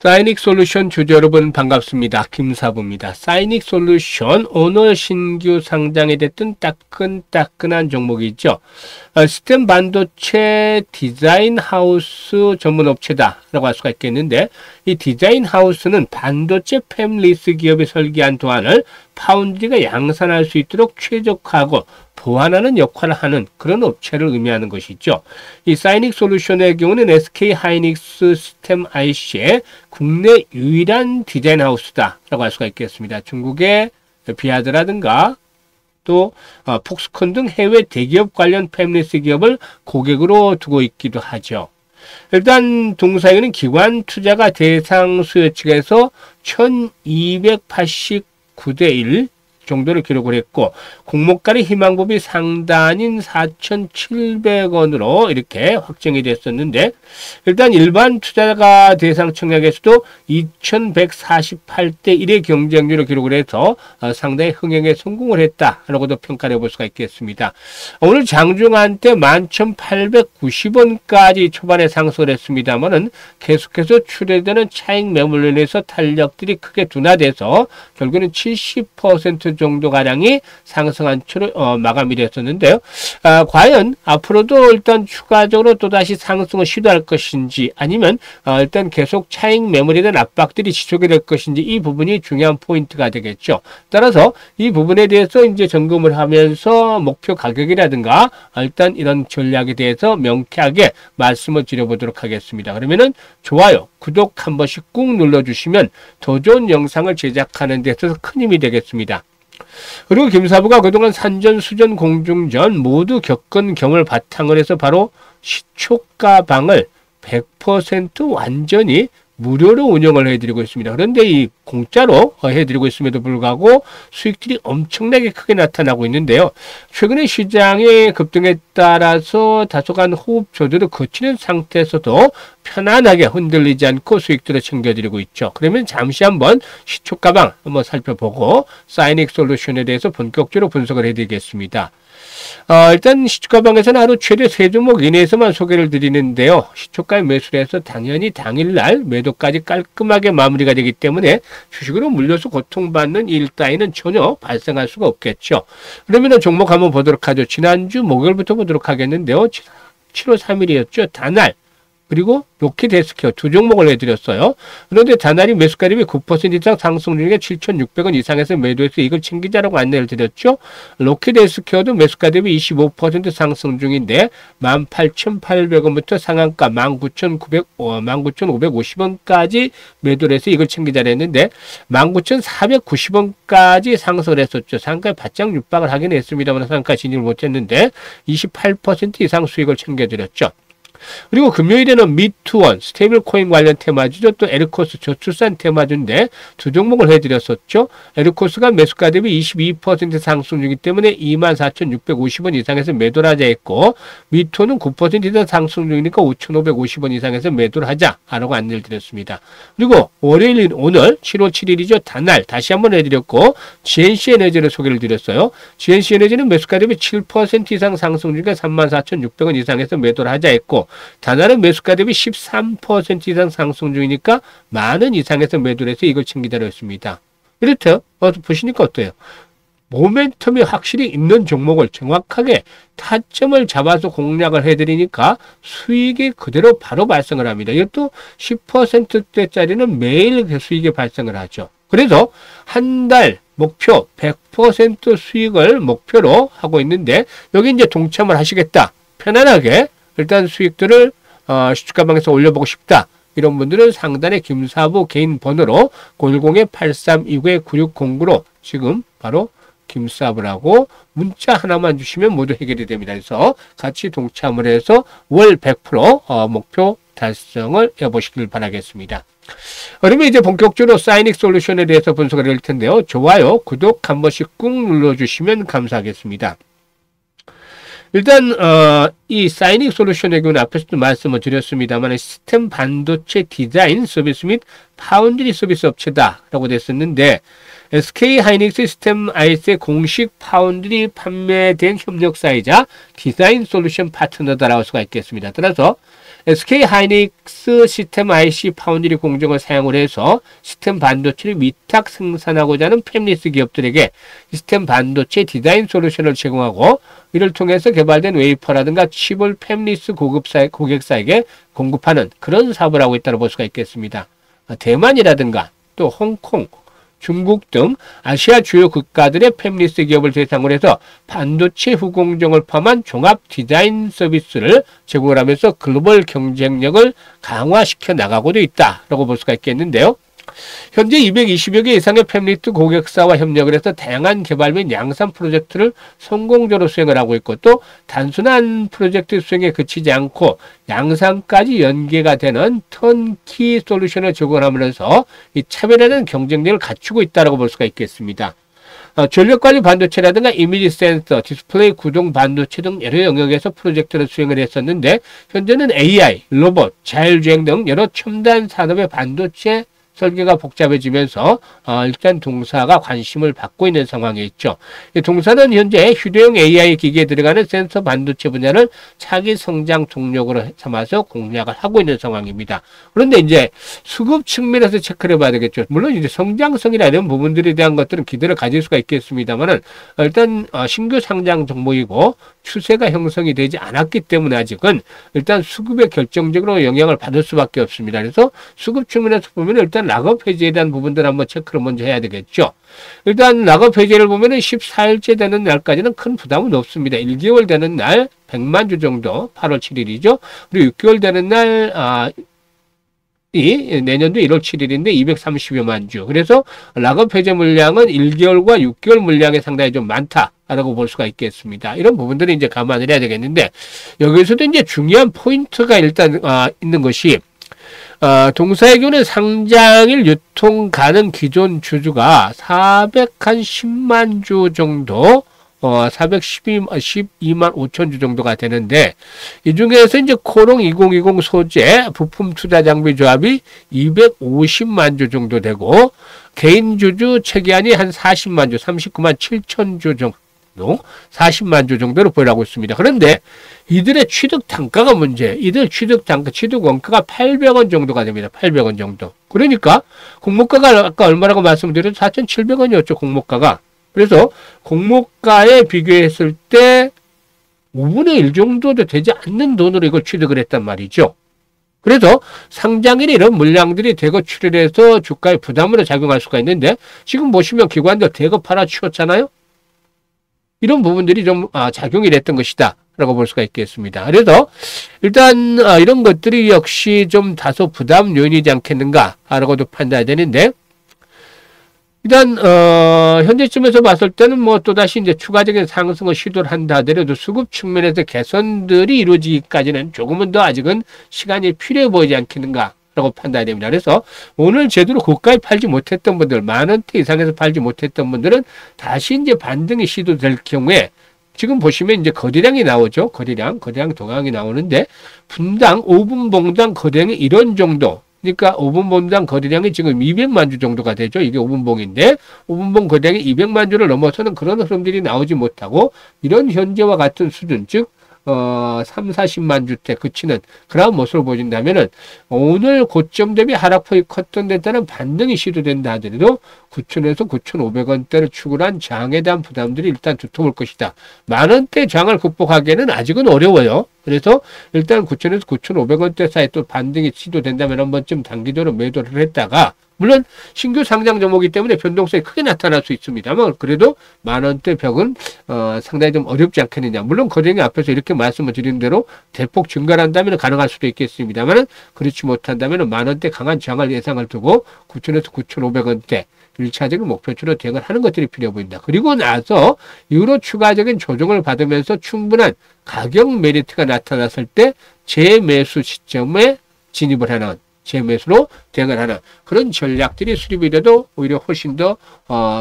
사이닉 솔루션 주주 여러분 반갑습니다. 김사부입니다. 사이닉 솔루션 오늘 신규 상장이 됐던 따끈따끈한 종목이죠. 시스템 반도체 디자인 하우스 전문 업체다 라고 할 수가 있겠는데, 이 디자인 하우스는 반도체 팹리스 기업이 설계한 도안을 파운드리가 양산할 수 있도록 최적화하고 보완하는 역할을 하는 그런 업체를 의미하는 것이죠. 이 사이닉 솔루션의 경우는 SK 하이닉스 시스템 IC의 국내 유일한 디자인 하우스다 라고 할 수가 있겠습니다. 중국의 비아드라든가 또 폭스콘 등 해외 대기업 관련 팹리스 기업을 고객으로 두고 있기도 하죠. 일단 동사에는 기관 투자가 대상 수요치에서 1289대 1 정도를 기록을 했고, 공모가의 희망법이 상단인 4,700원으로 이렇게 확정이 됐었는데, 일단 일반 투자가 대상 청약에서도 2,148대 1의 경쟁률을 기록을 해서 상당히 흥행에 성공을 했다라고도 평가를 해볼 수가 있겠습니다. 오늘 장중한 때 11,890원까지 초반에 상승을 했습니다만은 계속해서 출회되는 차익 매물로 인해서 탄력들이 크게 둔화돼서 결국에는 70% 정도가량이 상승한 채로 마감이 됐었는데요. 과연 앞으로도 일단 추가적으로 또다시 상승을 시도할 것인지, 아니면 일단 계속 차익 매물에 대한 압박들이 지속이 될 것인지, 이 부분이 중요한 포인트가 되겠죠. 따라서 이 부분에 대해서 이제 점검을 하면서 목표 가격이라든가 일단 이런 전략에 대해서 명쾌하게 말씀을 드려보도록 하겠습니다. 그러면은 좋아요, 구독 한 번씩 꾹 눌러주시면 더 좋은 영상을 제작하는 데 있어서 큰 힘이 되겠습니다. 그리고 김사부가 그동안 산전, 수전, 공중전 모두 겪은 경험을 바탕으로 해서 바로 시초가방을 100% 완전히 무료로 운영을 해드리고 있습니다. 그런데 이 공짜로 해드리고 있음에도 불구하고 수익들이 엄청나게 크게 나타나고 있는데요. 최근에 시장의 급등에 따라서 다소간 호흡 조절을 거치는 상태에서도 편안하게 흔들리지 않고 수익들을 챙겨드리고 있죠. 그러면 잠시 한번 시초가방 한번 살펴보고 사이닉 솔루션에 대해서 본격적으로 분석을 해드리겠습니다. 일단 시초가방에서는 하루 최대 3종목 이내에서만 소개를 드리는데요. 시초가에 매수를 해서 당연히 당일날 매도까지 깔끔하게 마무리가 되기 때문에 주식으로 물려서 고통받는 일 따위는 전혀 발생할 수가 없겠죠. 그러면 종목 한번 보도록 하죠. 지난주 목요일부터 보도록 하겠는데요. 7월 3일이었죠. 다날. 그리고 로켓 헬스케어 두 종목을 해드렸어요. 그런데 다날이 매수가 대비 9% 이상 상승 중에 7,600원 이상에서 매도해서 이걸 챙기자라고 안내를 드렸죠. 로켓 헬스케어도 매수가 대비 25% 상승 중인데 18,800원부터 상한가 19,550원까지 매도를 해서 이걸 챙기자를 했는데 19,490원까지 상승을 했었죠. 상한가에 바짝 육박을 하긴 했습니다만 상한가 진입을 못했는데 28% 이상 수익을 챙겨드렸죠. 그리고 금요일에는 미투원 스테이블 코인 관련 테마주죠. 또 에르코스 저출산 테마주인데 두 종목을 해드렸었죠. 에르코스가 매수가 대비 22% 상승 중이기 때문에 24,650원 이상에서 매도를 하자 했고, 미투원은 9% 이상 상승 중이니까 5,550원 이상에서 매도를 하자라고 안내를 드렸습니다. 그리고 월요일 오늘 7월 7일이죠. 다날 다시 한번 해드렸고, GNC 에너지를 소개를 드렸어요. GNC 에너지는 매수가 대비 7% 이상 상승 중에 34,600원 이상에서 매도를 하자 했고, 다날은 매수가 대비 13% 이상 상승 중이니까 만원 이상에서 매도를 해서 이걸 챙기자로 했습니다. 이렇죠? 보시니까 어때요? 모멘텀이 확실히 있는 종목을 정확하게 타점을 잡아서 공략을 해드리니까 수익이 그대로 바로 발생을 합니다. 이것도 10%대짜리는 매일 수익이 발생을 하죠. 그래서 한 달 목표 100% 수익을 목표로 하고 있는데, 여기 이제 동참을 하시겠다. 편안하게 일단 수익들을 시초가방에서 올려보고 싶다. 이런 분들은 상단에 김사부 개인 번호로 010-8329-9609로 지금 바로 김사부라고 문자 하나만 주시면 모두 해결이 됩니다. 그래서 같이 동참을 해서 월 100% 목표 달성을 해보시길 바라겠습니다. 그러면 이제 본격적으로 사이닉 솔루션에 대해서 분석을 할 텐데요. 좋아요, 구독 한 번씩 꾹 눌러주시면 감사하겠습니다. 일단 이 사이닉 솔루션의 경우는 앞에서도 말씀을 드렸습니다만 시스템 반도체 디자인 서비스 및 파운드리 서비스 업체다라고 됐었는데, SK 하이닉스 시스템 IC의 공식 파운드리 판매된 협력사이자 디자인 솔루션 파트너다라고 할 수가 있겠습니다. 따라서 SK 하이닉스 시스템 IC 파운드리 공정을 사용을 해서 시스템 반도체를 위탁 생산하고자 하는 팹리스 기업들에게 시스템 반도체 디자인 솔루션을 제공하고 이를 통해서 개발된 웨이퍼라든가 칩을 팹리스 고객사에게 공급하는 그런 사업을 하고 있다고 볼 수가 있겠습니다. 대만이라든가 또 홍콩, 중국 등 아시아 주요 국가들의 팹리스 기업을 대상으로 해서 반도체 후공정을 포함한 종합 디자인 서비스를 제공을 하면서 글로벌 경쟁력을 강화시켜 나가고도 있다라고 볼 수가 있겠는데요. 현재 220여 개 이상의 팹리스 고객사와 협력을 해서 다양한 개발 및 양산 프로젝트를 성공적으로 수행을 하고 있고 또 단순한 프로젝트 수행에 그치지 않고 양산까지 연계가 되는 턴키 솔루션을 제공하면서 이 차별화된 경쟁력을 갖추고 있다고 볼 수가 있겠습니다. 전력관리 반도체라든가 이미지 센서, 디스플레이 구동 반도체 등 여러 영역에서 프로젝트를 수행을 했었는데 현재는 AI, 로봇, 자율주행 등 여러 첨단 산업의 반도체 설계가 복잡해지면서 일단 동사가 관심을 받고 있는 상황에 있죠. 동사는 현재 휴대용 AI 기기에 들어가는 센서 반도체 분야를 차기 성장 동력으로 삼아서 공략을 하고 있는 상황입니다. 그런데 이제 수급 측면에서 체크를 해봐야 되겠죠. 물론 이제 성장성이나 이런 부분들에 대한 것들은 기대를 가질 수가 있겠습니다만은 일단 신규 상장 종목이고 추세가 형성이 되지 않았기 때문에 아직은 일단 수급에 결정적으로 영향을 받을 수밖에 없습니다. 그래서 수급 측면에서 보면 일단 락업 해지에 대한 부분들 한번 체크를 먼저 해야 되겠죠. 일단 락업 해지를 보면은 14일째 되는 날까지는 큰 부담은 없습니다. 1개월 되는 날 100만 주 정도 8월 7일이죠. 그리고 6개월 되는 날 내년도 1월 7일인데 230여만 주. 그래서 락업 해제 물량은 1개월과 6개월 물량이 상당히 좀 많다라고 볼 수가 있겠습니다. 이런 부분들을 이제 감안을 해야 되겠는데 여기서도 이제 중요한 포인트가 일단 있는 것이 동사의 경우는 상장일 유통 가능 기존 주주가 410만 주 정도 412만 5천 주 정도가 되는데 이 중에서 이제 코롱 2020 소재 부품 투자 장비 조합이 250만 주 정도 되고 개인 주주 체계안이 한 40만 주 39만 7천 주 정도 40만 주 정도로 보유하고 있습니다. 그런데 이들의 취득 단가가 문제, 이들 취득 원가가 800원 정도가 됩니다. 800원 정도. 그러니까 공모가가 아까 얼마라고 말씀드렸죠? 4,700원이었죠, 공모가가. 그래서 공모가에 비교했을 때 5분의 1 정도도 되지 않는 돈으로 이걸 취득을 했단 말이죠. 그래서 상장일에 이런 물량들이 대거 출혈해서 주가에 부담으로 작용할 수가 있는데 지금 보시면 기관들 대거 팔아치웠잖아요. 이런 부분들이 좀 작용이 됐던 것이다 라고 볼 수가 있겠습니다. 그래서 일단 이런 것들이 역시 좀 다소 부담 요인이지 않겠는가 라고도 판단이 되는데 일단 현재쯤에서 봤을 때는 뭐 또다시 이제 추가적인 상승을 시도를 한다 하더라도 수급 측면에서 개선들이 이루어지기까지는 조금은 더 아직은 시간이 필요해 보이지 않겠는가 라고 판단이 됩니다. 그래서 오늘 제대로 고가에 팔지 못했던 분들, 10,000원대 이상에서 팔지 못했던 분들은 다시 이제 반등이 시도될 경우에 지금 보시면 이제 거래량이 나오죠. 거래량 동향이 나오는데 분당 5분 봉당 거래량이 이런 정도. 그러니까 5분 봉당 거래량이 지금 200만 주 정도가 되죠. 이게 5분 봉인데 5분 봉 거래량이 200만 주를 넘어서는 그런 흐름들이 나오지 못하고 이런 현재와 같은 수준, 즉 3, 40만 주대 그치는 그런 모습을 보여준다면은 오늘 고점 대비 하락폭이 컸던 데 따른 반등이 시도된다 하더라도 9,000에서 9,500원대를 추구한 장에 대한 부담들이 일단 두터울 것이다. 10,000원대 장을 극복하기에는 아직은 어려워요. 그래서 일단 9,000에서 9,500원대 사이 또 반등이 시도된다면 한 번쯤 단기적으로 매도를 했다가 물론 신규 상장 종목이기 때문에 변동성이 크게 나타날 수 있습니다만 그래도 10,000원대 벽은 상당히 좀 어렵지 않겠느냐. 물론 거래량이 앞에서 이렇게 말씀을 드린 대로 대폭 증가를 한다면 가능할 수도 있겠습니다만 그렇지 못한다면 10,000원대 강한 저항을 예상을 두고 9,000에서 9,500원대 1차적인 목표치로 대응을 하는 것들이 필요해 보인다. 그리고 나서 이후로 추가적인 조정을 받으면서 충분한 가격 메리트가 나타났을 때 재매수 시점에 진입을 하는 재매수로 대응을 하는 그런 전략들이 수립이 돼도 오히려 훨씬 더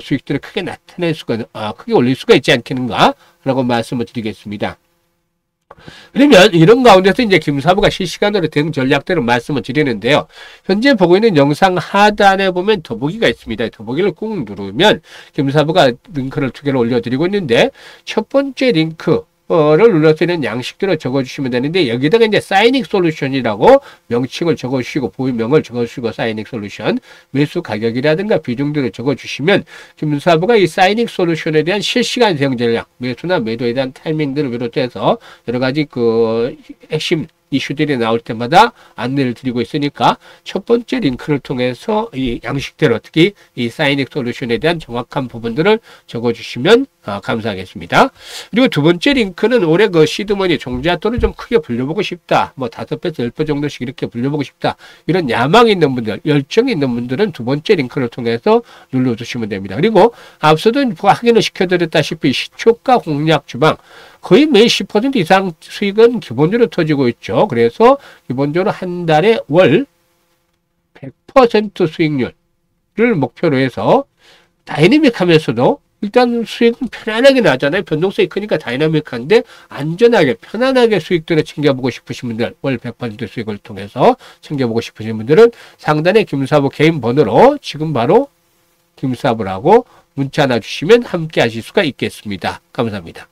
수익들을 크게 나타낼 수가 크게 올릴 수가 있지 않겠는가 라고 말씀을 드리겠습니다. 그러면 이런 가운데서 이제 김사부가 실시간으로 대응 전략들을 말씀을 드리는데요. 현재 보고 있는 영상 하단에 보면 더보기가 있습니다. 더보기를 꾹 누르면 김사부가 링크를 2개를 올려드리고 있는데 첫 번째 링크 를 눌러서 이런 양식대로 적어주시면 되는데 여기다가 이제 사이닉 솔루션이라고 명칭을 적어주시고 보유명을 적어주시고 사이닉 솔루션 매수 가격이라든가 비중들을 적어주시면 김사부가 이 사이닉 솔루션에 대한 실시간 대응 전략 매수나 매도에 대한 타이밍들을 비롯해서 여러 가지 그 핵심 이슈들이 나올 때마다 안내를 드리고 있으니까 첫 번째 링크를 통해서 이 양식대로 특히 이 사이닉 솔루션에 대한 정확한 부분들을 적어주시면 감사하겠습니다. 그리고 두 번째 링크는 올해 그 시드머니 종잣돈을 좀 크게 불려보고 싶다. 뭐 5배, 10배 정도씩 이렇게 불려보고 싶다. 이런 야망이 있는 분들, 열정이 있는 분들은 두 번째 링크를 통해서 눌러주시면 됩니다. 그리고 앞서도 확인을 시켜드렸다시피 시초가 공략 주방 거의 매일 10% 이상 수익은 기본적으로 터지고 있죠. 그래서 기본적으로 한 달에 월 100% 수익률을 목표로 해서 다이내믹하면서도 일단 수익은 편안하게 나잖아요. 변동성이 크니까 다이나믹한데 안전하게 편안하게 수익들을 챙겨보고 싶으신 분들 월 100% 수익을 통해서 챙겨보고 싶으신 분들은 상단에 김사부 개인 번호로 지금 바로 김사부라고 문자 하나 주시면 함께 하실 수가 있겠습니다. 감사합니다.